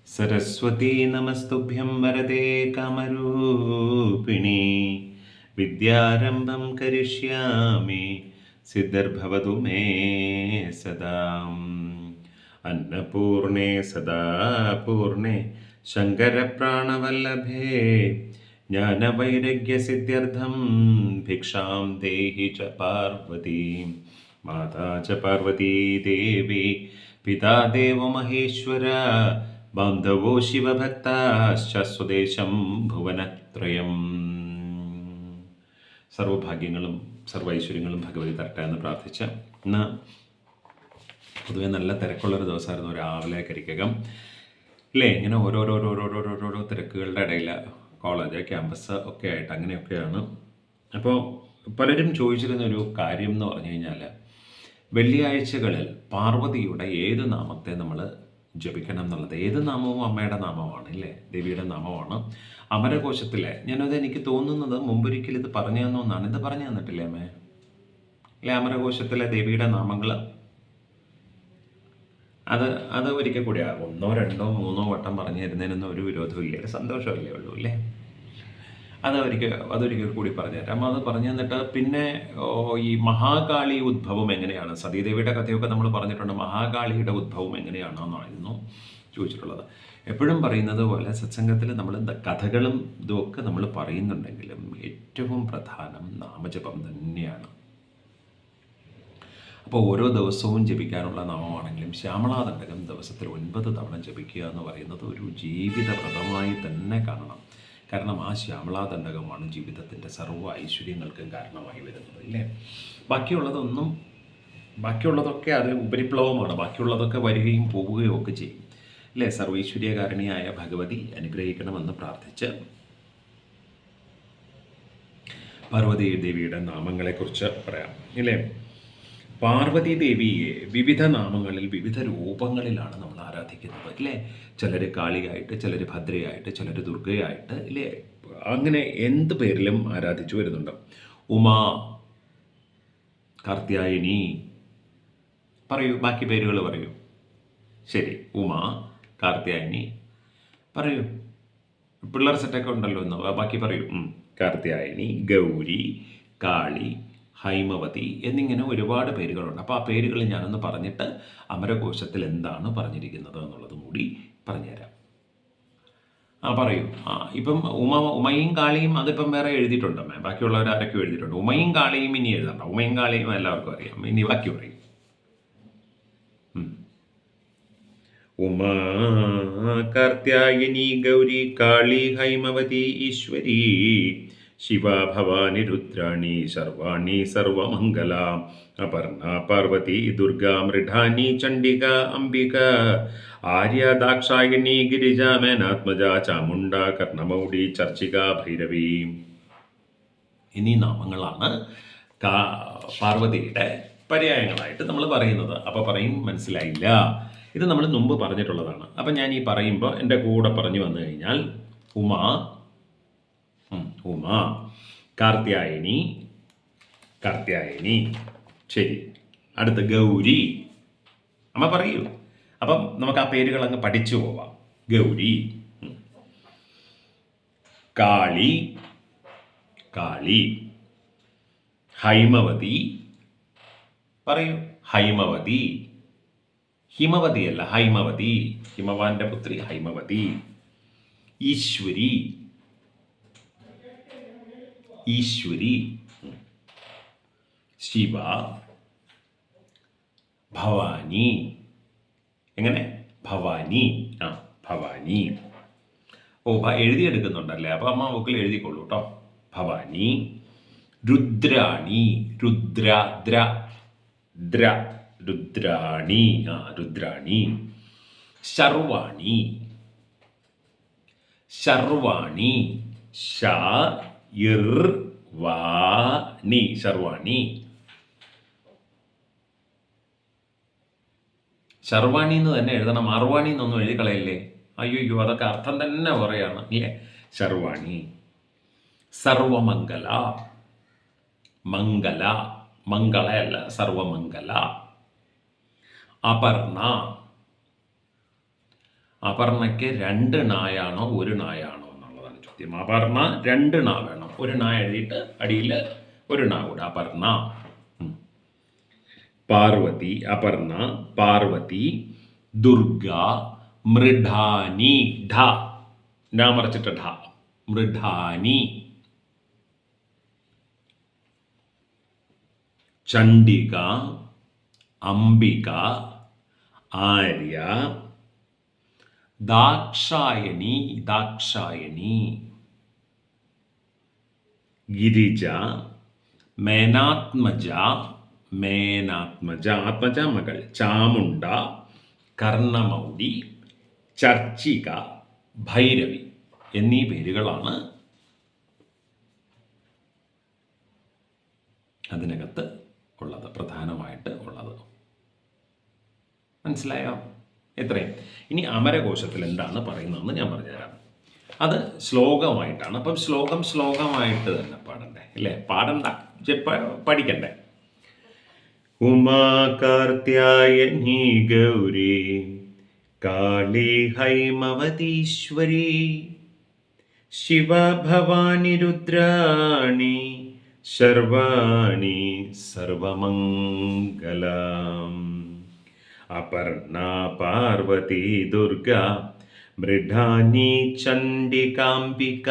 सरस्वती नमस्तुभ्यं वरदे कामरूपिणी विद्यारम्भं करिष्यामि सिद्धिर्भवतु मे सदा अन्नपूर्णे सदा पूर्णे शङ्करप्राणवल्लभे ज्ञानवैराग्यसिद्ध्यर्थं भिक्षां देहि च पार्वती माता च पार्वती देवी पिता देवो महेश्वर ബാന്ധവോ ശിവഭക്താശ്ച സ്വദേശം ഭുവനത്രയം. സർവഭാഗ്യങ്ങളും സർവൈശ്വര്യങ്ങളും ഭഗവതി തരട്ടെ എന്ന് പ്രാർത്ഥിച്ച് ഇന്ന് പൊതുവെ നല്ല തിരക്കുള്ളൊരു ദിവസമായിരുന്നു. രാവിലെ കരിക്കകം ഇല്ലേ, ഇങ്ങനെ ഓരോരോ തിരക്കുകളുടെ ഇടയിൽ കോളേജ് ക്യാമ്പസ് ഒക്കെ ആയിട്ട് അങ്ങനെയൊക്കെയാണ്. അപ്പോൾ പലരും ചോദിച്ചിരുന്നൊരു കാര്യം എന്ന് പറഞ്ഞു കഴിഞ്ഞാൽ, വെള്ളിയാഴ്ചകളിൽ പാർവതിയുടെ ഏത് നാമത്തെ നമ്മൾ ജപിക്കണം എന്നുള്ളത്. ഏത് നാമവും അമ്മയുടെ നാമമാണ് ഇല്ലേ, ദേവിയുടെ നാമമാണ്. അമരകോശത്തിലെ ഞാനത് എനിക്ക് തോന്നുന്നത് മുമ്പൊരിക്കൽ ഇത് പറഞ്ഞു തന്നൊന്നാണ്. ഇത് പറഞ്ഞു തന്നിട്ടില്ലേ അമ്മേ? അല്ലെ, അമരകോശത്തിലെ ദേവിയുടെ നാമങ്ങൾ അത് ഒരിക്കൽ കൂടി 1, 2, 3 വട്ടം പറഞ്ഞു തരുന്നതിനൊന്നും ഒരു വിരോധമില്ല, ഒരു സന്തോഷമല്ലേ ഉള്ളൂ അല്ലേ. അതൊരിക്കൽ കൂടി പറഞ്ഞു തരാം. അത് പറഞ്ഞു തന്നിട്ട് പിന്നെ ഈ മഹാകാളി ഉദ്ഭവം എങ്ങനെയാണ്, സതീദേവിയുടെ കഥയൊക്കെ നമ്മൾ പറഞ്ഞിട്ടുണ്ട്. മഹാകാളിയുടെ ഉദ്ഭവം എങ്ങനെയാണെന്നായിരുന്നു ചോദിച്ചിട്ടുള്ളത്. എപ്പോഴും പറയുന്നത് പോലെ സത്സംഗത്തിൽ നമ്മൾ കഥകളും ഇതൊക്കെ നമ്മൾ പറയുന്നുണ്ടെങ്കിലും ഏറ്റവും പ്രധാനം നാമജപം തന്നെയാണ്. അപ്പോൾ ഓരോ ദിവസവും ജപിക്കാനുള്ള നാമമാണെങ്കിലും ശ്യാമളാദണ്ഡകം ദിവസത്തിൽ 9 തവണ ജപിക്കുക എന്ന് പറയുന്നത് ഒരു ജീവിതവ്രതമായി തന്നെ കാണണം. കാരണം ആ ശ്യാമളാദണ്ഡകമാണ് ജീവിതത്തിൻ്റെ സർവ്വ ഐശ്വര്യങ്ങൾക്കും കാരണമായി വരുന്നത് ഇല്ലേ. ബാക്കിയുള്ളതൊക്കെ അത് ഉപരിപ്ലവമാണ്. ബാക്കിയുള്ളതൊക്കെ വരികയും പോവുകയും ഒക്കെ ചെയ്യും അല്ലേ. സർവൈശ്വര്യകാരണിയായ ഭഗവതി അനുഗ്രഹിക്കണമെന്ന് പ്രാർത്ഥിച്ച് പാർവതി ദേവിയുടെ നാമങ്ങളെക്കുറിച്ച് പറയാം ഇല്ലേ. പാർവതി ദേവിയെ വിവിധ നാമങ്ങളിൽ വിവിധ രൂപങ്ങളിലാണ് നമ്മൾ ആരാധിക്കുന്നത് ഇല്ലേ. ചിലർ കാളിയായിട്ട്, ചിലർ ഭദ്രയായിട്ട്, ചിലർ ദുർഗയായിട്ട് ഇല്ലേ. അങ്ങനെ എന്ത് പേരിലും ആരാധിച്ചു വരുന്നുണ്ട്. ഉമാ, കാർത്യായനി, പറയൂ, ബാക്കി പേരുകൾ പറയൂ. ശരി, ഉമാ, കാർത്യായനി പറയൂ. പിള്ളേർ സെറ്റൊക്കെ ഉണ്ടല്ലോ എന്ന്, ബാക്കി പറയൂ. കാർത്യായനി, ഗൗരി, കാളി, ഹൈമവതി എന്നിങ്ങനെ ഒരുപാട് പേരുകളുണ്ട്. അപ്പോൾ ആ പേരുകൾ ഞാനൊന്ന് പറഞ്ഞിട്ട് അമരകോശത്തിൽ എന്താണ് പറഞ്ഞിരിക്കുന്നത് എന്നുള്ളതും കൂടി പറഞ്ഞുതരാം. പറയൂ. ഇപ്പം ഉമയും കാളിയും അതിപ്പം വേറെ എഴുതിയിട്ടുണ്ടമ്മേ. ബാക്കിയുള്ളവർ ആരൊക്കെ എഴുതിയിട്ടുണ്ട്. ഉമയും കാളിയും ഇനി എഴുതണ്ട. ഉമയും കാളിയും എല്ലാവർക്കും അറിയാം. ഇനി ബാക്കി പറയും. ഉമാ, കാർത്യായനി, ഗൗരി, കാളി, ഹൈമവതി, ഈശ്വരി, ശിവ, ഭവാനി, രുദ്രാണി, സർവാണി, സർവമംഗല, അപർണ, പാർവതി, ദുർഗ, മൃഢാനി, ചണ്ഡിക, അംബിക, ആര്യ, ദാക്ഷായണി, ഗിരിജ, മേനാത്മജ, ചാമുണ്ട, കർണമൗഢി, ചർച്ചിക, ഭൈരവി എന്നീ നാമങ്ങളാണ് പാർവതിയുടെ പര്യായങ്ങളായിട്ട് നമ്മൾ പറയുന്നത്. അപ്പോൾ പറയും മനസ്സിലായില്ല, ഇത് നമ്മൾ മുമ്പ് പറഞ്ഞിട്ടുള്ളതാണ്. അപ്പം ഞാൻ ഈ പറയുമ്പോൾ എൻ്റെ കൂടെ പറഞ്ഞു വന്നു കഴിഞ്ഞാൽ ഉമാ, ഉമാ, കാർത്യായനി, ശരി. അടുത്ത ഗൗരി, അമ്മ പറയൂ. അപ്പം നമുക്ക് ആ പേരുകൾ അങ്ങ് പഠിച്ചു പോവാം. ഗൗരി, കാളി, ഹൈമവതി, പറയൂ. ഹൈമവതി, ഹിമവതിയല്ല, ഹൈമവതി, ഹിമവാന്റെ പുത്രി ഹൈമവതി. ഈശ്വരി, ശിവ, ഭവാനി. എങ്ങനെ? ഭവാനി. ഭവാനി. എഴുതിയെടുക്കുന്നുണ്ടല്ലേ, അപ്പം അമ്മ ബുക്കിൽ എഴുതിക്കൊള്ളൂ കേട്ടോ. ഭവാനി. രുദ്രാണി, രുദ്രാണി. ശർവാണി, ശർവാണി എന്ന് തന്നെ എഴുതണം. അർവാണി എന്നൊന്നും എഴുതി കളയല്ലേ. അയ്യോ, അതൊക്കെ അർത്ഥം തന്നെ പറയാണ് അല്ലേ. ശർവാണി. സർവമംഗല, മംഗളയല്ല, സർവമംഗല. അപർണ, അപർണയ്ക്ക് 2 നായാണോ 1 നായാണോ എന്നുള്ളതാണ് ചോദ്യം. അപർണ 2 നാ വേണം. 1 നാ എഴുതിയിട്ട് അടിയിൽ 1 നാ കൂടെ. അപർണ. പാർവതി, അപർണ, പാർവതി, ദുർഗ, മൃഢാനി, ഢ ഞാൻ മറച്ചിട്ട് ഢ, മൃഢാനി, ചണ്ഡിക, അംബിക, ആര്യ, ദാക്ഷായണി, ദാക്ഷായണി, ഗിരിജ, മേനാത്മജ, മേനാത്മജ, ആത്മജ മകൾ, ചാമുണ്ട, കർണമൗലി, ചർച്ചിക, ഭൈരവി എന്നീ പേരുകളാണ് അതിനകത്ത് ഉള്ളത്, പ്രധാനമായിട്ട് ഉള്ളത്. മനസ്സിലായോ? ഇത്രയും. ഇനി അമരകോശത്തിൽ എന്താണ് പറയുന്നതെന്ന് ഞാൻ പറഞ്ഞുതരാം. അത് ശ്ലോകമായിട്ടാണ്. അപ്പം ശ്ലോകമായിട്ട് തന്നെ പാടണ്ടേ അല്ലേ? പാടണ്ട, പഠിക്കണ്ടേ. ഉമാ കാർത്യായനി ഗൗരി കാളി ഹൈമവതീശ്വരി ശിവ ഭവാനി രുദ്രാണി സർവാണി സർവമംഗളം. അപർണ പാർവതി ദുർഗ മൃഢാനി ചണ്ഡികാംബിക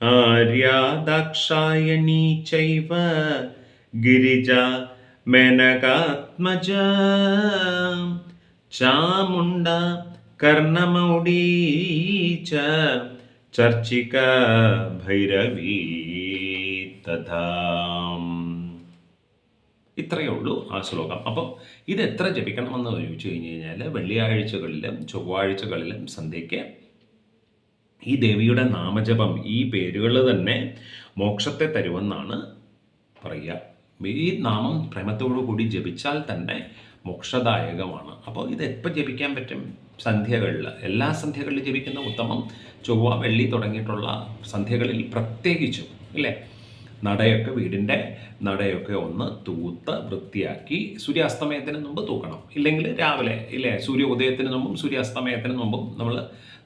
ആര്യ ദാക്ഷായണി ചൈവ ഗിരിജ മേനകാത്മജ ചാമുണ്ട കർണമൗഢി ച ചർച്ചിക ഭൈരവി തഥാ. ഇത്രയേ ഉള്ളൂ ആ ശ്ലോകം. അപ്പോൾ ഇത് എത്ര ജപിക്കണമെന്ന് ചോദിച്ചു കഴിഞ്ഞ് കഴിഞ്ഞാൽ വെള്ളിയാഴ്ചകളിലും ചൊവ്വാഴ്ചകളിലും സന്ധ്യയ്ക്ക് ഈ ദേവിയുടെ നാമജപം, ഈ പേരുകൾ തന്നെ മോക്ഷത്തെ തരുമെന്നാണ് പറയുക. ഈ നാമം പ്രേമത്തോടു കൂടി ജപിച്ചാൽ തന്നെ മോക്ഷദായകമാണ്. അപ്പോൾ ഇത് എപ്പോൾ ജപിക്കാൻ പറ്റും? സന്ധ്യകളിൽ, എല്ലാ സന്ധ്യകളിലും ജപിക്കുന്ന ഉത്തമം. ചൊവ്വ വെള്ളി തുടങ്ങിയിട്ടുള്ള സന്ധ്യകളിൽ പ്രത്യേകിച്ചും ഇല്ലേ, നടയൊക്കെ, വീടിൻ്റെ നടയൊക്കെ ഒന്ന് തൂത്ത് വൃത്തിയാക്കി സൂര്യാസ്തമയത്തിന് മുമ്പ് തൂക്കണം. ഇല്ലെങ്കിൽ രാവിലെ ഇല്ലേ, സൂര്യോദയത്തിന് മുമ്പും സൂര്യാസ്തമയത്തിന് മുമ്പും നമ്മൾ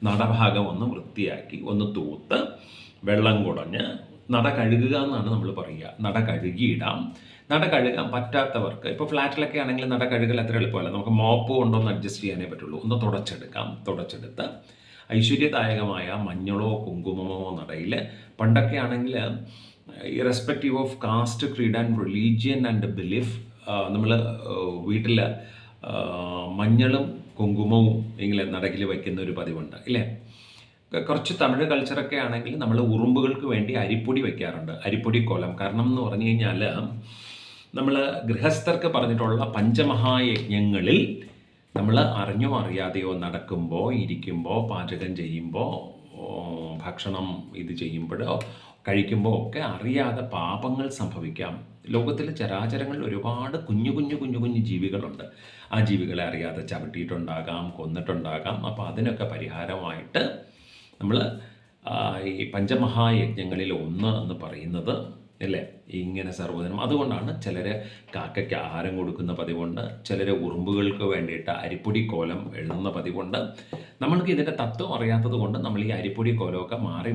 നടഭാഗം ഒന്ന് വൃത്തിയാക്കി ഒന്ന് തൂത്ത് വെള്ളം കുടഞ്ഞ് നട കഴുകുക എന്നാണ് നമ്മൾ പറയുക. നട കഴുകിയിടാം. നട കഴുകാൻ പറ്റാത്തവർക്ക്, ഇപ്പോൾ ഫ്ലാറ്റിലൊക്കെ ആണെങ്കിൽ നട കഴുകൽ അത്ര എളുപ്പമല്ല, നമുക്ക് മോപ്പ് കൊണ്ടൊന്ന് അഡ്ജസ്റ്റ് ചെയ്യാനേ പറ്റുള്ളൂ. ഒന്ന് തുടച്ചെടുക്കാം. തുടച്ചെടുത്ത് ഐശ്വര്യദായകമായ മഞ്ഞളോ കുങ്കുമമോ നടയിൽ, പണ്ടൊക്കെ ആണെങ്കിൽ irrespective of caste, creed and religion and belief, നമ്മൾ വീട്ടിൽ മഞ്ഞളും കുങ്കുമവും ഇങ്ങനെ നടക്കിൽ വയ്ക്കുന്ന ഒരു പതിവുണ്ട് ഇല്ലേ. കുറച്ച് തമിഴ് കൾച്ചറൊക്കെ ആണെങ്കിൽ നമ്മൾ ഉറുമ്പുകൾക്ക് വേണ്ടി അരിപ്പൊടി വയ്ക്കാറുണ്ട്, അരിപ്പൊടി കോലം. കാരണം എന്ന് പറഞ്ഞു കഴിഞ്ഞാൽ നമ്മൾ ഗൃഹസ്ഥർക്ക് പറഞ്ഞിട്ടുള്ള പഞ്ചമഹായജ്ഞങ്ങളിൽ നമ്മൾ അറിഞ്ഞോ അറിയാതെയോ നടക്കുമ്പോൾ, ഇരിക്കുമ്പോൾ, പാചകം ചെയ്യുമ്പോൾ, ഭക്ഷണം ഇത് ചെയ്യുമ്പോഴോ കഴിക്കുമ്പോൾ ഒക്കെ അറിയാതെ പാപങ്ങൾ സംഭവിക്കാം. ലോകത്തിലെ ചരാചരങ്ങളിൽ ഒരുപാട് കുഞ്ഞു കുഞ്ഞു ജീവികളുണ്ട്. ആ ജീവികളെ അറിയാതെ ചവിട്ടിയിട്ടുണ്ടാകാം, കൊന്നിട്ടുണ്ടാകാം. അപ്പോൾ അതിനൊക്കെ പരിഹാരമായിട്ട് നമ്മൾ ഈ പഞ്ചമഹായജ്ഞങ്ങളിൽ ഒന്ന് എന്ന് പറയുന്നത് അല്ലേ, ഇങ്ങനെ സർവ്വദിനം. അതുകൊണ്ടാണ് ചിലർ കാക്കയ്ക്ക് ആഹാരം കൊടുക്കുന്ന പതിവുണ്ട്, ചിലർ ഉറുമ്പുകൾക്ക് വേണ്ടിയിട്ട് അരിപ്പൊടി കോലം എഴുതുന്ന പതിവുണ്ട്. നമ്മൾക്ക് ഇതിൻ്റെ തത്വം അറിയാത്തത് കൊണ്ട് നമ്മൾ ഈ അരിപ്പൊടി കോലമൊക്കെ മാറി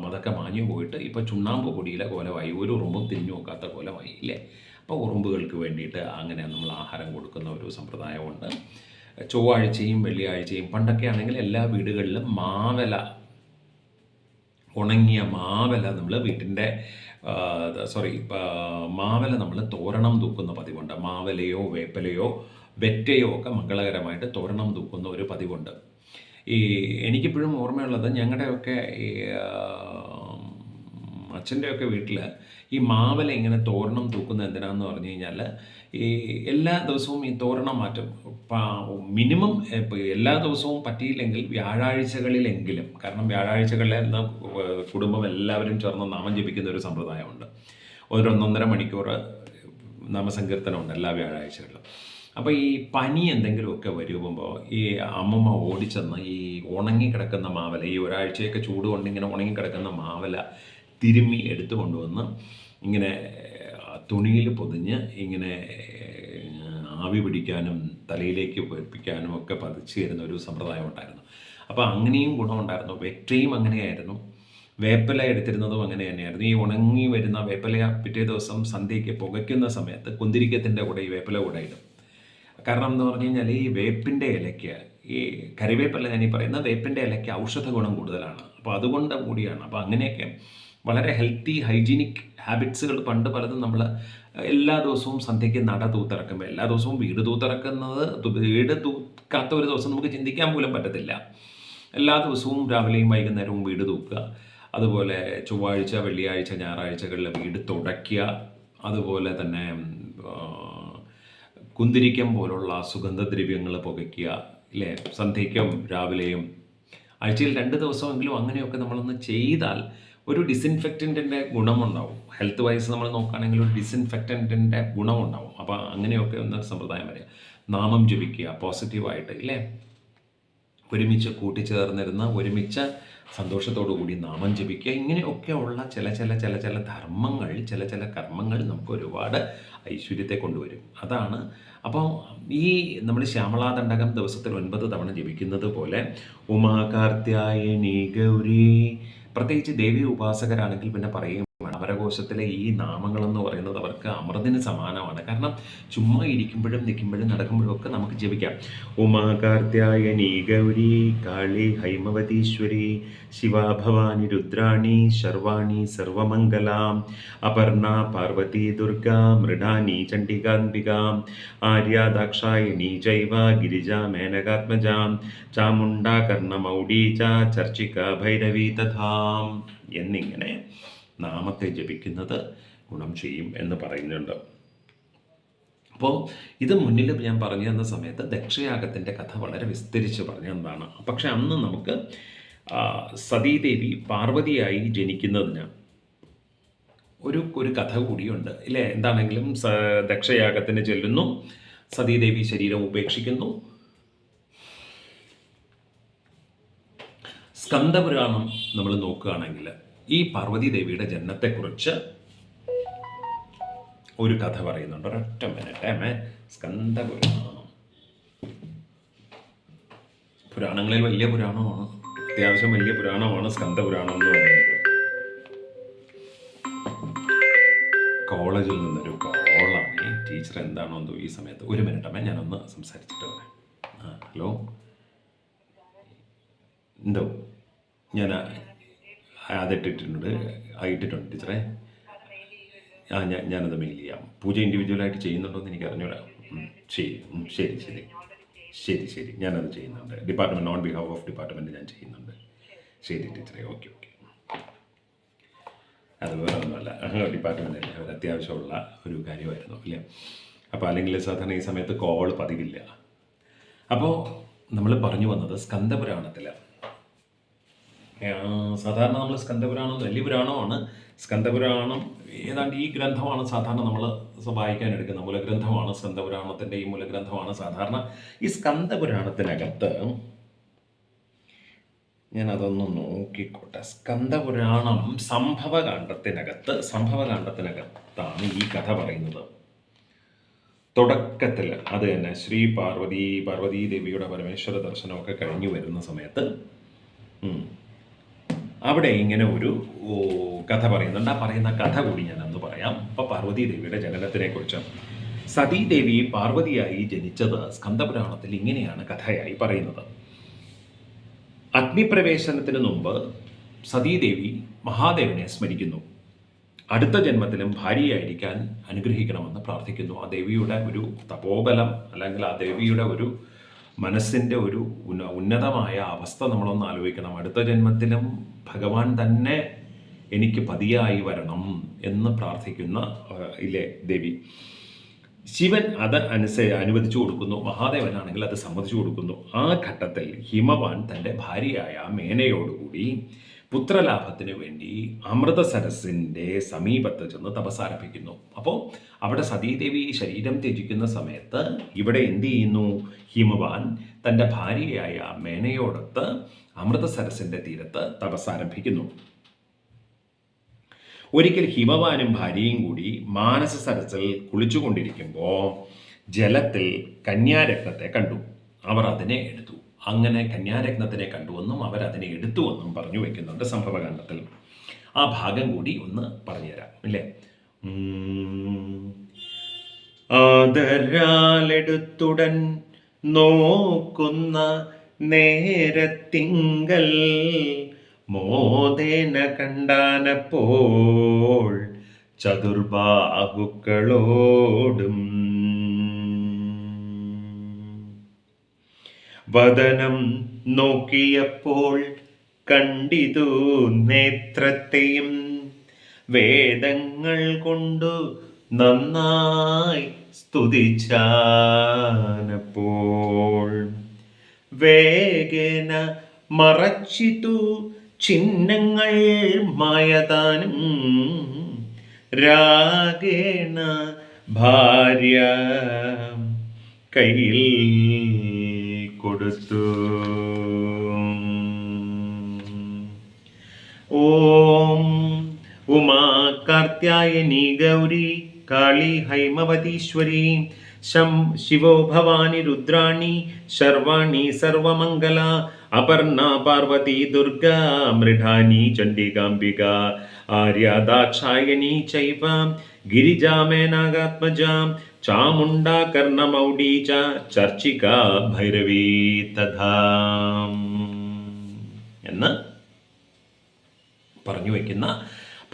അതൊക്കെ മാഞ്ഞു പോയിട്ട് ഇപ്പോൾ ചുണ്ണാമ്പ് പൊടിയിലെ കോലമായി, ഒരു ഉറുമ്പും തിരിഞ്ഞു നോക്കാത്ത കോലമായി ഇല്ലേ. അപ്പോൾ ഉറുമ്പുകൾക്ക് വേണ്ടിയിട്ട് അങ്ങനെ നമ്മൾ ആഹാരം കൊടുക്കുന്ന ഒരു സമ്പ്രദായമുണ്ട്. ചൊവ്വാഴ്ചയും വെള്ളിയാഴ്ചയും പണ്ടൊക്കെ ആണെങ്കിൽ എല്ലാ വീടുകളിലും ഉണങ്ങിയ മാവല നമ്മൾ വീട്ടിൻ്റെ മാവല നമ്മൾ തോരണം തൂക്കുന്ന പതിവുണ്ട്. മാവലയോ വേപ്പലയോ വെറ്റയോ ഒക്കെ മംഗളകരമായിട്ട് തോരണം തൂക്കുന്ന ഒരു പതിവുണ്ട്. എനിക്കിപ്പോഴും ഓർമ്മയുള്ളത്, ഞങ്ങളുടെയൊക്കെ ഈ അച്ഛൻ്റെയൊക്കെ വീട്ടിൽ ഈ മാവല ഇങ്ങനെ തോരണം തൂക്കുന്നത് എന്തിനാന്ന് പറഞ്ഞു കഴിഞ്ഞാൽ, ഈ എല്ലാ ദിവസവും ഈ തോരണം മാറ്റും. മിനിമം എല്ലാ ദിവസവും പറ്റിയില്ലെങ്കിൽ വ്യാഴാഴ്ചകളിലെങ്കിലും, കാരണം വ്യാഴാഴ്ചകളിൽ കുടുംബം എല്ലാവരും ചേർന്ന് നാമം ജപിക്കുന്ന ഒരു സമ്പ്രദായമുണ്ട്. 1.5 മണിക്കൂർ നാമസങ്കീർത്തനമുണ്ട് എല്ലാ വ്യാഴാഴ്ചകളിലും. അപ്പോൾ ഈ പനി എന്തെങ്കിലുമൊക്കെ വരുമ്പോൾ ഈ അമ്മമ്മ ഓടിച്ചെന്ന് ഈ ഉണങ്ങിക്കിടക്കുന്ന മാവല, ഈ ഒരാഴ്ചയൊക്കെ ചൂട് കൊണ്ട് ഇങ്ങനെ ഉണങ്ങിക്കിടക്കുന്ന മാവല തിരുമ്മി എടുത്തു കൊണ്ടുവന്ന് ഇങ്ങനെ തുണിയിൽ പൊതിഞ്ഞ് ഇങ്ങനെ ആവി പിടിക്കാനും തലയിലേക്ക് വെപ്പിക്കാനും ഒക്കെ പതിച്ചു തരുന്ന ഒരു സമ്പ്രദായം ഉണ്ടായിരുന്നു. അപ്പോൾ അങ്ങനെയും ഗുണമുണ്ടായിരുന്നു. വെറ്റയും അങ്ങനെയായിരുന്നു. വേപ്പില എടുത്തിരുന്നതും അങ്ങനെ തന്നെയായിരുന്നു. ഈ ഉണങ്ങി വരുന്ന വേപ്പില പിറ്റേ ദിവസം സന്ധ്യയ്ക്ക് പുകയ്ക്കുന്ന സമയത്ത് കുന്തിരിക്കത്തിൻ്റെ കൂടെ ഈ വേപ്പില കൂടെ ഇടും. കാരണം എന്ന് പറഞ്ഞു കഴിഞ്ഞാൽ ഈ വേപ്പിൻ്റെ ഇലയ്ക്ക്, ഈ കറിവേപ്പല്ല ഞാനീ പറയുന്ന വേപ്പിൻ്റെ ഇലയ്ക്ക് ഔഷധ ഗുണം കൂടുതലാണ്. അപ്പോൾ അതുകൊണ്ട് കൂടിയാണ്. അപ്പോൾ അങ്ങനെയൊക്കെ വളരെ ഹെൽത്തി ഹൈജീനിക് ഹാബിറ്റ്സുകൾ പണ്ട് പലതും നമ്മൾ എല്ലാ ദിവസവും സന്ധ്യയ്ക്ക് നട തൂത്തിറക്കുമ്പോൾ, എല്ലാ ദിവസവും വീട് തൂത്തിറക്കുന്നത്, വീട് തൂക്കാത്ത ഒരു ദിവസം നമുക്ക് ചിന്തിക്കാൻ പോലും പറ്റത്തില്ല. എല്ലാ ദിവസവും രാവിലെയും വൈകുന്നേരവും വീട് തൂക്കുക, അതുപോലെ ചൊവ്വാഴ്ച, വെള്ളിയാഴ്ച, ഞായറാഴ്ചകളിൽ വീട് തുടയ്ക്കുക, അതുപോലെ തന്നെ കുന്തിരിക്കം പോലുള്ള സുഗന്ധദ്രവ്യങ്ങൾ പുകയ്ക്കുക, ഇല്ലേ, സന്ധ്യയ്ക്കും രാവിലെയും. ആഴ്ചയിൽ 2 ദിവസമെങ്കിലും അങ്ങനെയൊക്കെ നമ്മളൊന്ന് ചെയ്താൽ ഒരു ഡിസിൻഫെക്റ്റൻറ്റിൻ്റെ ഗുണമുണ്ടാവും. ഹെൽത്ത് വൈസ് നമ്മൾ നോക്കുകയാണെങ്കിൽ ഒരു ഡിസിൻഫെക്റ്റൻറ്റിൻ്റെ ഗുണമുണ്ടാവും. അപ്പോൾ അങ്ങനെയൊക്കെ ഒന്ന് സമ്പ്രദായം വരിക. നാമം ജപിക്കുക പോസിറ്റീവായിട്ട്, ഇല്ലേ, ഒരുമിച്ച് കൂട്ടിച്ചേർന്നിരുന്ന് ഒരുമിച്ച് സന്തോഷത്തോടു കൂടി നാമം ജപിക്കുക. ഇങ്ങനെയൊക്കെയുള്ള ചില ധർമ്മങ്ങൾ, ചില കർമ്മങ്ങൾ നമുക്ക് ഒരുപാട് ഐശ്വര്യത്തെ കൊണ്ടുവരും. അതാണ്. അപ്പോൾ ഈ നമ്മൾ ശ്യാമളാദണ്ഡകം ദിവസത്തിൽ 9 തവണ ജപിക്കുന്നത് പോലെ ഉമാ കാർത്യായനി ഗൗരി, പ്രത്യേകിച്ച് ദേവി ഉപാസകരാണെങ്കിൽ പിന്നെ പറയും, അമരകോശത്തിലെ ഈ നാമങ്ങളെന്ന് പറയുന്നത് അവർക്ക് അമൃതിന് സമാനമാണ്. കാരണം ചുമ്മാ ഇരിക്കുമ്പോഴും നിൽക്കുമ്പോഴും നടക്കുമ്പോഴും ഒക്കെ നമുക്ക് ജപിക്കാം. ഉമാ കാർത്യായനി ഗൗരി കാളി ഹൈമവതീശ്വരി ശിവാ ഭവാനി രുദ്രാണി ശർവാണി സർവമംഗലാം അപർണ പാർവതി ദുർഗാ മൃഡാനി ചണ്ഡികാംബികാം ആര്യാ ദാക്ഷായണി ജൈവ ഗിരിജാ മേനകാത്മജാം ചാമുണ്ടാ കർണമൗഢീ ച ചർച്ചിക ഭൈരവി തഥാം എന്നിങ്ങനെ നാമത്തെ ജപിക്കുന്നത് ഗുണം ചെയ്യും എന്ന് പറയുന്നുണ്ട്. അപ്പോൾ ഇത് മുന്നിൽ ഞാൻ പറഞ്ഞു തന്ന സമയത്ത് ദക്ഷയാഗത്തിൻ്റെ കഥ വളരെ വിസ്തരിച്ച് പറഞ്ഞതാണ്. പക്ഷെ അന്ന് നമുക്ക് സതീദേവി പാർവതിയായി ജനിക്കുന്നതിന് ഒരു കഥ കൂടിയുണ്ട്, ഇല്ലേ. എന്താണെങ്കിലും ദക്ഷയാഗത്തിന് ചെല്ലുന്നു, സതീദേവി ശരീരം ഉപേക്ഷിക്കുന്നു. സ്കന്ദപുരാണം നമ്മൾ നോക്കുകയാണെങ്കിൽ ഈ പാർവതി ദേവിയുടെ ജനനത്തെക്കുറിച്ച് ഒരു കഥ പറയുന്നുണ്ട്. ഒരൊറ്റ മിനിറ്റ്. സ്കന്ദപുരാണം പുരാണങ്ങളിൽ വലിയ പുരാണമാണ്, അത്യാവശ്യം വലിയ പുരാണമാണ് സ്കന്ദപുരാണം എന്ന് പറയുന്നത്. കോളേജിൽ നിന്നൊരു കോളാണ്. ടീച്ചർ എന്താണോ എന്തോ ഈ സമയത്ത്. ഒരു മിനിറ്റ് ഞാനൊന്ന് സംസാരിച്ചിട്ട് വരാം. ഹലോ, എന്തോ ഞാൻ അതിട്ടിട്ടുണ്ട് ടീച്ചറെ. ഞാനത് മെയിൽ ചെയ്യാം. പൂജ ഇൻഡിവിജ്വലായിട്ട് ചെയ്യുന്നുണ്ടോ എന്ന് എനിക്ക് അറിഞ്ഞൂടാ. ശരി ഞാനത് ചെയ്യുന്നുണ്ട്. Department, on behalf of department ഞാൻ ചെയ്യുന്നുണ്ട്. ശരി ടീച്ചറെ, ഓക്കെ. അത് വേറെ ഒന്നുമല്ല, ഡിപ്പാർട്ട്മെൻറ്റിൽ ഒരു അത്യാവശ്യമുള്ള ഒരു കാര്യമായിരുന്നു, ഇല്ലേ. അപ്പോൾ അല്ലെങ്കിൽ സാധാരണ ഈ സമയത്ത് കോൾ പതിവില്ല. അപ്പോൾ നമ്മൾ പറഞ്ഞു വന്നത് സ്കന്ദപുരാണത്തിൽ സാധാരണ നമ്മൾ സ്കന്ദപുരാണം വലിയ പുരാണമാണ്. സ്കന്ദപുരാണം ഏതാണ്ട് ഈ ഗ്രന്ഥമാണ് സാധാരണ നമ്മൾ വായിക്കാൻ എടുക്കുന്ന മൂലഗ്രന്ഥമാണ്. സ്കന്ദപുരാണത്തിൻ്റെ ഈ മൂലഗ്രന്ഥമാണ് സാധാരണ. ഈ സ്കന്ദപുരാണത്തിനകത്ത് ഞാനതൊന്ന് നോക്കിക്കോട്ടെ. സ്കന്ദപുരാണം സംഭവകാണ്ഡത്തിനകത്താണ് ഈ കഥ പറയുന്നത്. തുടക്കത്തിൽ അത് തന്നെ ശ്രീ പാർവതി ദേവിയുടെ പരമേശ്വര ദർശനമൊക്കെ കഴിഞ്ഞു വരുന്ന സമയത്ത് അവിടെ ഇങ്ങനെ ഒരു കഥ പറയുന്നുണ്ട്. ആ പറയുന്ന കഥ കൂടി ഞാനൊന്ന് പറയാം. അപ്പോൾ പാർവതി ദേവിയുടെ ജനനത്തിനെ കുറിച്ച്. സതീദേവി പാർവതിയായി ജനിച്ചത് സ്കന്ദപുരാണത്തിൽ ഇങ്ങനെയാണ് കഥയായി പറയുന്നത്. അഗ്നിപ്രവേശനത്തിന് മുമ്പ് സതീദേവി മഹാദേവനെ സ്മരിക്കുന്നു. അടുത്ത ജന്മത്തിലും ഭാര്യയായിരിക്കാൻ അനുഗ്രഹിക്കണമെന്ന് പ്രാർത്ഥിക്കുന്നു. ആ ദേവിയുടെ ഒരു തപോബലം, അല്ലെങ്കിൽ ആ ദേവിയുടെ ഒരു മനസ്സിൻ്റെ ഒരു ഉന്നതമായ അവസ്ഥ നമ്മളൊന്ന് ആലോചിക്കണം. അടുത്ത ജന്മത്തിലും ഭഗവാൻ തന്നെ എനിക്ക് പതിയായി വരണം എന്ന് പ്രാർത്ഥിക്കുന്ന ഇല്ലേ ദേവി. ശിവൻ അത് അനുവദിച്ചു കൊടുക്കുന്നു. മഹാദേവനാണെങ്കിൽ അത് സമ്മതിച്ചു കൊടുക്കുന്നു. ആ ഘട്ടത്തിൽ ഹിമവാൻ തൻ്റെ ഭാര്യയായ മേനയോടുകൂടി പുത്രലാഭത്തിന് വേണ്ടി അമൃതസരസിൻ്റെ സമീപത്ത് ചെന്ന് തപസ്സാരംഭിക്കുന്നു. അപ്പോൾ അവിടെ സതീദേവി ശരീരം ത്യജിക്കുന്ന സമയത്ത് ഇവിടെ എന്ത് ചെയ്യുന്നു? ഹിമവാൻ തൻ്റെ ഭാര്യയായ മേനയോടൊത്ത് അമൃതസരസിൻ്റെ തീരത്ത് തപസ്സാരംഭിക്കുന്നു. ഒരിക്കൽ ഹിമവാനും ഭാര്യയും കൂടി മാനസ സരസിൽ കുളിച്ചുകൊണ്ടിരിക്കുമ്പോൾ ജലത്തിൽ കന്യാരത്നത്തെ കണ്ടു. അവർ അതിനെ എടുത്തു. അങ്ങനെ കന്യാരത്നത്തിനെ കണ്ടുവെന്നും അവരതിനെ എടുത്തുവെന്നും പറഞ്ഞു വയ്ക്കുന്നുണ്ട് സംഭവകാണ്ഡത്തിൽ. ആ ഭാഗം കൂടി ഒന്ന് പറഞ്ഞുതരാം അല്ലേ. ആദരാലെടുത്തുടൻ നോക്കുന്ന നേരത്തിങ്കൽ മോദേന കണ്ടാനപ്പോൾ ചതുർബാഹുക്കളോടും വദനം നോക്കിയപ്പോൾ കണ്ടിതു നേത്രത്തെയും വേദങ്ങൾ കൊണ്ടു നന്നായി സ്തുതിച്ചാനപ്പോൾ വേഗേന മറച്ചിതു ചിഹ്നങ്ങൾ മായതാനും രാഗേണ ഭാര്യ കയ്യിൽ കൊടുത്തു. ഓം ഉമാ കാർത്യായനി ഗൗരി കാളി ഹൈമവതീശ്വരി ശിവോ ഭവാനി രുദ്രാണി ശർവാണി സർവമംഗല അപർണ പാർവതി ദുർഗാ മൃഢാനി ചണ്ഡികാംബിക ആര്യ ദാക്ഷായണി ചൈവ ഗിരിജാ മേനാഗാത്മജാ ചാമുണ്ടാ കർണമൗഢി ച ചർച്ചിക ഭൈരവീ തഥാ എന്ന് പറഞ്ഞു വയ്ക്കുന്ന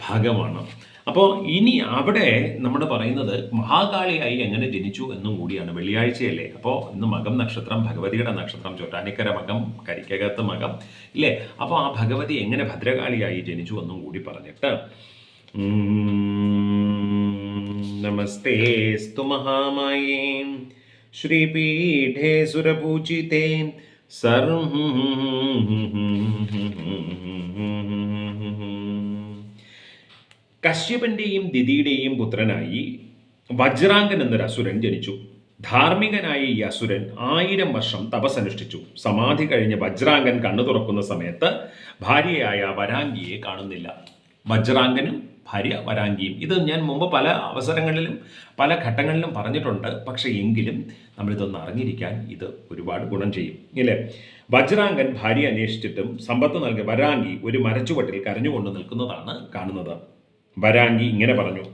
ഭാഗമാണ്. അപ്പോൾ ഇനി അവിടെ നമ്മൾ പറയുന്നത് മഹാകാളിയായി എങ്ങനെ ജനിച്ചു എന്നും കൂടിയാണ്. വെള്ളിയാഴ്ചയല്ലേ, അപ്പോൾ ഇന്ന് മകം നക്ഷത്രം, ഭഗവതിയുടെ നക്ഷത്രം, ചോറ്റാനിക്കര മകം, കരിക്കകത്ത് മകം ഇല്ലേ. അപ്പോൾ ആ ഭഗവതി എങ്ങനെ ഭദ്രകാളിയായി ജനിച്ചു എന്നും കൂടി പറഞ്ഞിട്ട് നമസ്തേസ്തു മഹാമായേ ശ്രീപീഠേ സുരപൂജിതേ കശ്യപന്റെയും ദിതിയുടെയും പുത്രനായി വജ്രാംഗൻ എന്നൊരു അസുരൻ ജനിച്ചു. ധാർമ്മികനായ ഈ അസുരൻ 1000 വർഷം തപസ്സനുഷ്ഠിച്ചു. സമാധി കഴിഞ്ഞ് വജ്രാംഗൻ കണ്ണു തുറക്കുന്ന സമയത്ത് ഭാര്യയായ വരാംഗിയെ കാണുന്നില്ല. വജ്രാംഗനും ഭാര്യ വരാംഗിയും. ഇത് ഞാൻ മുമ്പ് പല അവസരങ്ങളിലും പല ഘട്ടങ്ങളിലും പറഞ്ഞിട്ടുണ്ട്. പക്ഷേ എങ്കിലും നമ്മളിതൊന്ന് അറിഞ്ഞിരിക്കാൻ ഇത് ഒരുപാട് ഗുണം ചെയ്യും ഇല്ലേ. വജ്രാംഗൻ ഭാര്യ അന്വേഷിച്ചിട്ടും സമ്പത്ത് നൽകിയ വരാംഗി ഒരു മരച്ചുവട്ടിൽ കരഞ്ഞുകൊണ്ട് നിൽക്കുന്നതാണ് കാണുന്നത്. വരാംഗി ഇങ്ങനെ പറഞ്ഞു: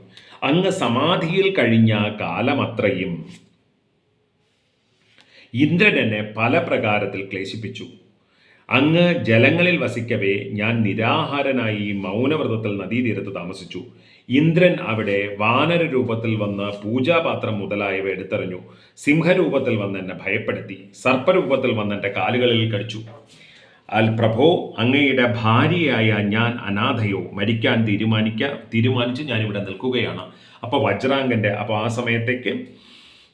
അങ്ങ് സമാധിയിൽ കഴിഞ്ഞ കാലമത്രയും ഇന്ദ്രൻ എന്നെ പല പ്രകാരത്തിൽ ക്ലേശിപ്പിച്ചു. അങ്ങ് ജലങ്ങളിൽ വസിക്കവേ ഞാൻ നിരാഹാരനായി മൗനവ്രതത്തിൽ നദീതീരത്ത് താമസിച്ചു. ഇന്ദ്രൻ അവിടെ വാനര രൂപത്തിൽ വന്ന് പൂജാപാത്രം മുതലായവ എടുത്തെറിഞ്ഞു. സിംഹരൂപത്തിൽ വന്ന് എന്നെ ഭയപ്പെടുത്തി. സർപ്പരൂപത്തിൽ വന്ന് എൻ്റെ കാലുകളിൽ കടിച്ചു. പ്രഭോ, അങ്ങയുടെ ഭാര്യയായ ഞാൻ അനാഥയോ, മരിക്കാൻ തീരുമാനിച്ച് ഞാനിവിടെ നിൽക്കുകയാണ്. അപ്പോൾ വജ്രാംഗൻ്റെ ആ സമയത്തേക്ക്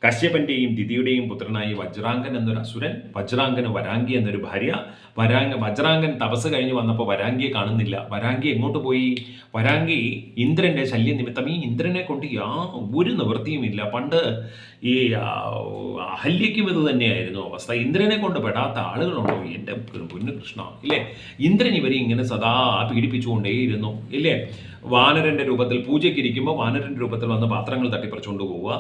കശ്യപന്റെയും ദിതിയുടെയും പുത്രനായി വജ്രാംഗൻ എന്നൊരു അസുരൻ, വജ്രാംഗന് വരാംഗി എന്നൊരു ഭാര്യ. വജ്രാംഗൻ തപസ് കഴിഞ്ഞ് വന്നപ്പോൾ വരാംഗിയെ കാണുന്നില്ല. വരാംഗി എങ്ങോട്ട് പോയി? വരാംഗി ഇന്ദ്രൻ്റെ ശല്യ നിമിത്തം, ഈ ഇന്ദ്രനെ കൊണ്ട് ഒരു നിവൃത്തിയുമില്ല. പണ്ട് ഈ അഹല്യയ്ക്കും ഇത് തന്നെയായിരുന്നു അവസ്ഥ. ഇന്ദ്രനെ കൊണ്ട് പെടാത്ത ആളുകളുണ്ടോ എൻ്റെ പൊന്നു കൃഷ്ണ ഇല്ലേ. ഇന്ദ്രൻ ഇവരെ ഇങ്ങനെ സദാ പീഡിപ്പിച്ചുകൊണ്ടേയിരുന്നു ഇല്ലേ. വാനരൻ്റെ രൂപത്തിൽ പൂജയ്ക്കിരിക്കുമ്പോൾ വാനരൻ്റെ രൂപത്തിൽ വന്ന് പാത്രങ്ങൾ തട്ടിപ്പറിച്ചുകൊണ്ട് പോവുക,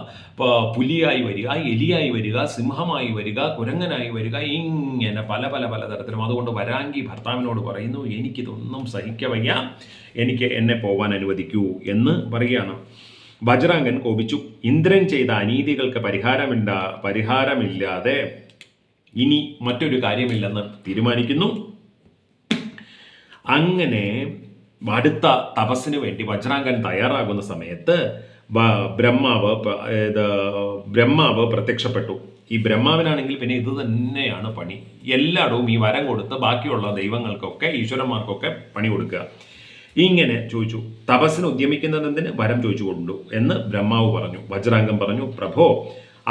പുലിയായി വരിക, എലിയായി വരിക, സിംഹമായി വരിക, കുരങ്ങനായി വരിക, ഇങ്ങനെ പല പല പലതരത്തിലും. അതുകൊണ്ട് വരാംഗി ഭർത്താവിനോട് പറയുന്നു: എനിക്കിതൊന്നും സഹിക്കവയ്യ, എന്നെ പോവാൻ അനുവദിക്കൂ എന്ന് പറയുകയാണ്. വജ്രാംഗൻ കോപിച്ചു. ഇന്ദ്രൻ ചെയ്ത അനീതികൾക്ക് പരിഹാരമില്ലാതെ ഇനി മറ്റൊരു കാര്യമില്ലെന്ന് തീരുമാനിക്കുന്നു. അങ്ങനെ അടുത്ത തപസ്സിന് വേണ്ടി വജ്രാംഗൻ തയ്യാറാകുന്ന സമയത്ത് ബ്രഹ്മാവ് പ്രത്യക്ഷപ്പെട്ടു. ഈ ബ്രഹ്മാവിനാണെങ്കിൽ പിന്നെ ഇത് തന്നെയാണ് പണി. എല്ലായിടവും ഈ വരം കൊടുത്ത് ബാക്കിയുള്ള ദൈവങ്ങൾക്കൊക്കെ ഈശ്വരന്മാർക്കൊക്കെ പണി കൊടുക്കുക. ഇങ്ങനെ ചോദിച്ചു: തപസ്സിന് ഉദ്യമിക്കുന്നതെന്തിന്? വരം ചോദിച്ചു കൊണ്ടു എന്ന് ബ്രഹ്മാവ് പറഞ്ഞു. വജ്രാംഗൻ പറഞ്ഞു: പ്രഭോ,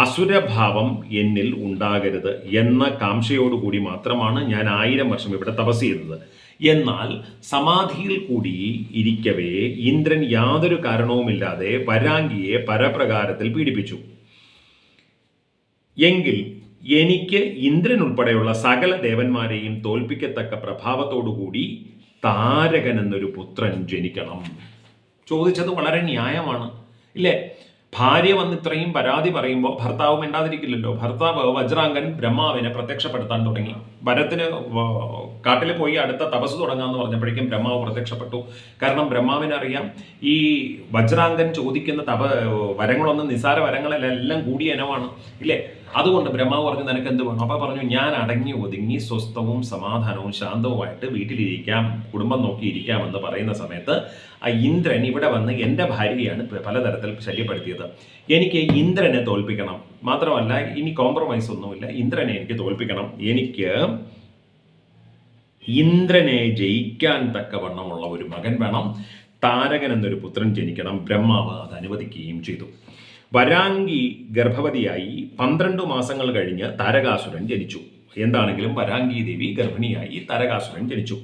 അസുരഭാവം എന്നിൽ ഉണ്ടാകരുത് എന്ന കാംക്ഷയോടുകൂടി മാത്രമാണ് ഞാൻ 1000 വർഷം ഇവിടെ തപസ് ചെയ്തത്. എന്നാൽ സമാധിയിൽ കൂടി ഇരിക്കവേ ഇന്ദ്രൻ യാതൊരു കാരണവുമില്ലാതെ വരാംഗിയെ പരപ്രകാരത്തിൽ പീഡിപ്പിച്ചു. എങ്കിൽ എനിക്ക് ഇന്ദ്രൻ ഉൾപ്പെടെയുള്ള സകല ദേവന്മാരെയും തോൽപ്പിക്കത്തക്ക പ്രഭാവത്തോടുകൂടി താരകൻ എന്നൊരു പുത്രൻ ജനിക്കണം. ചോദിച്ചത് വളരെ ന്യായമാണ് ഇല്ലേ. ഭാര്യ വന്ന് ഇത്രയും പരാതി പറയുമ്പോൾ ഭർത്താവ് മിണ്ടാതിരിക്കില്ലല്ലോ. ഭർത്താവ് വജ്രാംഗൻ ബ്രഹ്മാവിനെ പ്രത്യക്ഷപ്പെടുത്താൻ തുടങ്ങി. ഭരത്തിന് കാട്ടിൽ പോയി അടുത്ത തപസ് തുടങ്ങാന്ന് പറഞ്ഞപ്പോഴേക്കും ബ്രഹ്മാവ് പ്രത്യക്ഷപ്പെട്ടു. കാരണം ബ്രഹ്മാവിനറിയാം ഈ വജ്രാംഗൻ ചോദിക്കുന്ന വരങ്ങളൊന്നും നിസാര വരങ്ങളെല്ലാം കൂടിയ ഇനമാണ്, ഇല്ലേ? അതുകൊണ്ട് ബ്രഹ്മാവ് പറഞ്ഞു നിനക്ക് എന്ത് വേണം? അപ്പോൾ പറഞ്ഞു ഞാൻ അടങ്ങി ഒതുങ്ങി സ്വസ്ഥവും സമാധാനവും ശാന്തവുമായിട്ട് വീട്ടിലിരിക്കാം, കുടുംബം നോക്കിയിരിക്കാം എന്ന് പറയുന്ന സമയത്ത് ആ ഇന്ദ്രൻ ഇവിടെ വന്ന് എൻ്റെ ഭാര്യയാണ് പലതരത്തിൽ ശല്യപ്പെടുത്തിയത്. എനിക്ക് ഇന്ദ്രനെ തോൽപ്പിക്കണം. മാത്രമല്ല ഇനി കോംപ്രമൈസ് ഒന്നുമില്ല, ഇന്ദ്രനെ എനിക്ക് തോൽപ്പിക്കണം. എനിക്ക് ഇന്ദ്രനെ ജയിക്കാൻ തക്കവണ്ണമുള്ള ഒരു മകൻ വേണം, താരകൻ എന്നൊരു പുത്രൻ ജനിക്കണം. ബ്രഹ്മാവ് അത് അനുവദിക്കുകയും ചെയ്തു. വരാംഗി ഗർഭവതിയായി 12 മാസങ്ങൾ കഴിഞ്ഞ് താരകാസുരൻ ജനിച്ചു. എന്താണെങ്കിലും വരാംഗി ദേവി ഗർഭിണിയായി താരകാസുരൻ ജനിച്ചു.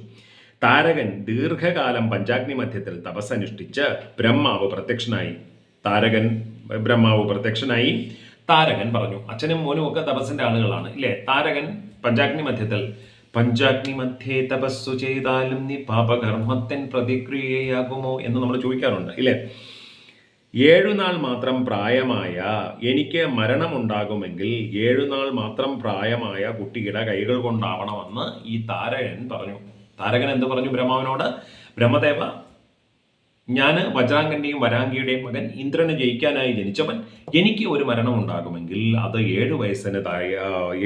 താരകൻ ദീർഘകാലം പഞ്ചാഗ്നി മധ്യത്തിൽ തപസ്സനുഷ്ഠിച്ച് ബ്രഹ്മാവ് പ്രത്യക്ഷനായി. താരകൻ പറഞ്ഞു, അച്ഛനും മോനും ഒക്കെ തപസ്സിന്റെ ആളുകളാണ്, ഇല്ലേ? താരകൻ പഞ്ചാഗ്നി മധ്യേ തപസ്സു ചെയ്താലും നീ പാപകർമ്മത്തിൻ പ്രതിക്രിയയാകുമോ എന്ന് നമ്മൾ ചോദിക്കാറുണ്ട്, ഇല്ലേ? 7 നാൾ മാത്രം പ്രായമായ എനിക്ക് മരണമുണ്ടാകുമെങ്കിൽ 7 നാൾ മാത്രം പ്രായമായ കുട്ടിയുടെ കൈകൾ കൊണ്ടാവണമെന്ന് ഈ താരകൻ പറഞ്ഞു. താരകൻ എന്ത് പറഞ്ഞു ബ്രഹ്മാവിനോട്? ബ്രഹ്മദേവ, ഞാൻ വജ്രാംഗന്റെയും വരാംഗിയുടെയും മകൻ, ഇന്ദ്രനെ ജയിക്കാനായി ജനിച്ചവൻ, എനിക്ക് ഒരു മരണം ഉണ്ടാകുമെങ്കിൽ അത്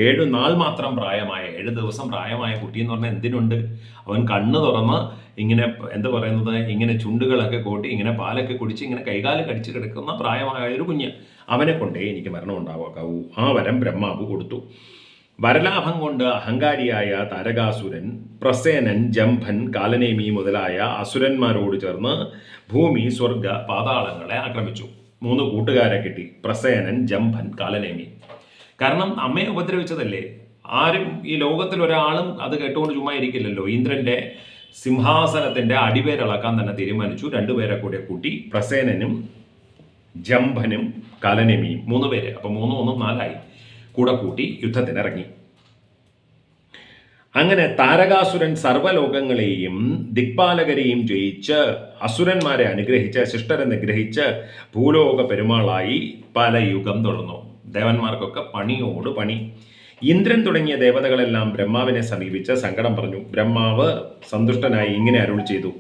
7 നാൾ മാത്രം പ്രായമായ 7 ദിവസം പ്രായമായ കുട്ടി എന്ന് പറഞ്ഞാൽ എന്തിനുണ്ട്? അവൻ കണ്ണ് തുറന്ന് ഇങ്ങനെ ഇങ്ങനെ ചുണ്ടുകളൊക്കെ കൂട്ടി ഇങ്ങനെ പാലൊക്കെ കുടിച്ച് ഇങ്ങനെ കൈകാല് കടിച്ച് കിടക്കുന്ന പ്രായമായ ഒരു കുഞ്ഞ്, അവനെ കൊണ്ടേ എനിക്ക് മരണം ഉണ്ടാകാവൂ. ആ വരം ബ്രഹ്മാവ് കൊടുത്തു. വരലാഭം കൊണ്ട് അഹങ്കാരിയായ താരകാസുരൻ പ്രസേനൻ, ജംഭൻ, കാലനേമി മുതലായ അസുരന്മാരോട് ചേർന്ന് ഭൂമി, സ്വർഗ, പാതാളങ്ങളെ ആക്രമിച്ചു. 3 കൂട്ടുകാരെ കിട്ടി: പ്രസേനൻ, ജംഭൻ, കാലനേമി. കാരണം അമ്മയെ ഉപദ്രവിച്ചതല്ലേ. ആരും ഈ ലോകത്തിൽ ഒരാളും അത് കേട്ടുകൊണ്ട് ചുമ്മാ ഇരിക്കില്ലല്ലോ. ഇന്ദ്രന്റെ സിംഹാസനത്തിന്റെ അടിവേരളക്കാൻ തന്നെ തീരുമാനിച്ചു. 2 പേരെ കൂടെ കൂട്ടി, പ്രസേനനും ജംഭനും കാലനേമിയും 3 പേര്. അപ്പൊ 3 1 4 കൂടെ കൂട്ടി യുദ്ധത്തിനിറങ്ങി. അങ്ങനെ താരകാസുരൻ സർവ്വലോകങ്ങളെയും ദിക്പാലകരെയും ജയിച്ച് അസുരന്മാരെ അനുഗ്രഹിച്ച് ശിഷ്ടരെ നിഗ്രഹിച്ച് ഭൂലോക പെരുമാളായി പല യുഗം തുടർന്നു. ദേവന്മാർക്കൊക്കെ പണിയോട് പണി. ഇന്ദ്രൻ തുടങ്ങിയ ദേവതകളെല്ലാം ബ്രഹ്മാവിനെ സമീപിച്ച് സങ്കടം പറഞ്ഞു. ബ്രഹ്മാവ് സന്തുഷ്ടനായി ഇങ്ങനെ അരുൾ ചെയ്തു: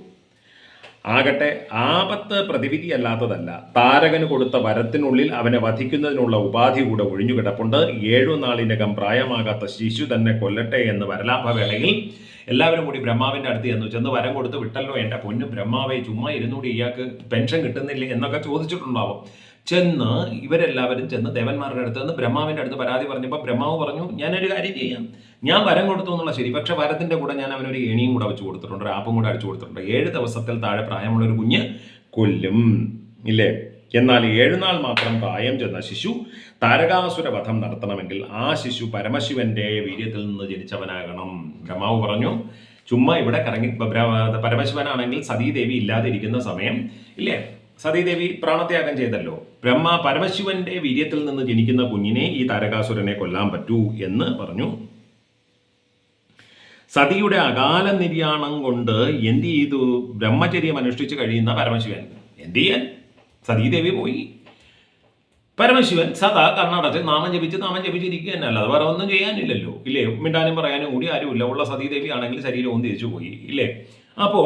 ആകട്ടെ, ആപത്ത് പ്രതിവിധി അല്ലാത്തതല്ല. താരകന് കൊടുത്ത വരത്തിനുള്ളിൽ അവനെ വധിക്കുന്നതിനുള്ള ഉപാധി കൂടെ ഒഴിഞ്ഞു കിടപ്പുണ്ട്. 7 നാളിനകം പ്രായമാകാത്ത ശിശു തന്നെ കൊല്ലട്ടെ എന്ന് വരലാഭവേളയിൽ എല്ലാവരും കൂടി ബ്രഹ്മാവിന്റെ അടുത്ത് ചെന്ന് വരം കൊടുത്ത് വിട്ടല്ലോ എൻ്റെ പൊന്നു ബ്രഹ്മാവെ, ചുമ്മാ ഇരുന്നൂടി ഇയാൾക്ക് പെൻഷൻ കിട്ടുന്നില്ലേ എന്നൊക്കെ ചോദിച്ചിട്ടുണ്ടാവും. ഇവരെല്ലാവരും ചെന്ന് ദേവന്മാരുടെ അടുത്ത് നിന്ന് ബ്രഹ്മാവിന്റെ അടുത്ത് പരാതി പറഞ്ഞപ്പോൾ ബ്രഹ്മാവ് പറഞ്ഞു, ഞാനൊരു കാര്യം ചെയ്യാം, ഞാൻ വരം കൊടുത്തു എന്നുള്ള ശരി, പക്ഷെ വരത്തിന്റെ കൂടെ ഞാൻ അവനൊരു ഏണിയും കൂടെ വെച്ച് കൊടുത്തിട്ടുണ്ട്, ഒരു ആപ്പും കൂടെ അടിച്ചു കൊടുത്തിട്ടുണ്ട്. 7 ദിവസത്തിൽ താഴെ പ്രായമുള്ള ഒരു കുഞ്ഞ് കൊല്ലും, ഇല്ലേ? എന്നാൽ 7 നാൾ മാത്രം പ്രായം ചെന്ന ശിശു താരകാസുര വധം നടത്തണമെങ്കിൽ ആ ശിശു പരമശിവന്റെ വീര്യത്തിൽ നിന്ന് ജനിച്ചവനാകണം. ബ്രഹ്മാവ് പറഞ്ഞു, ചുമ്മാ ഇവിടെ കറങ്ങി. പരമശിവനാണെങ്കിൽ സതീദേവി ഇല്ലാതെ ഇരിക്കുന്ന സമയം, ഇല്ലേ? സതീദേവി പ്രാണത്യാഗം ചെയ്തല്ലോ. പരമശിവന്റെ വീര്യത്തിൽ നിന്ന് ജനിക്കുന്ന കുഞ്ഞിനെ ഈ താരകാസുരനെ കൊല്ലാൻ പറ്റൂ എന്ന് പറഞ്ഞു. സതിയുടെ അകാല നിര്യാണം കൊണ്ട് എന്ത് ചെയ്തു? ബ്രഹ്മചര്യം അനുഷ്ഠിച്ച് കഴിയുന്ന പരമശിവൻ എന്ത് ചെയ്യാൻ? സതീദേവി പോയി. പരമശിവൻ സദാ കർണാടകത്തിൽ നാമം ജപിച്ചിരിക്കുക തന്നെ, അല്ലാതെ വേറെ ഒന്നും ചെയ്യാനില്ലല്ലോ, ഇല്ലേ? മിണ്ടാനും പറയാനും കൂടി ആരുമില്ല. ഉള്ള സതീദേവി ആണെങ്കിൽ ശരീരവും തിരിച്ചു പോയി, ഇല്ലേ? അപ്പോൾ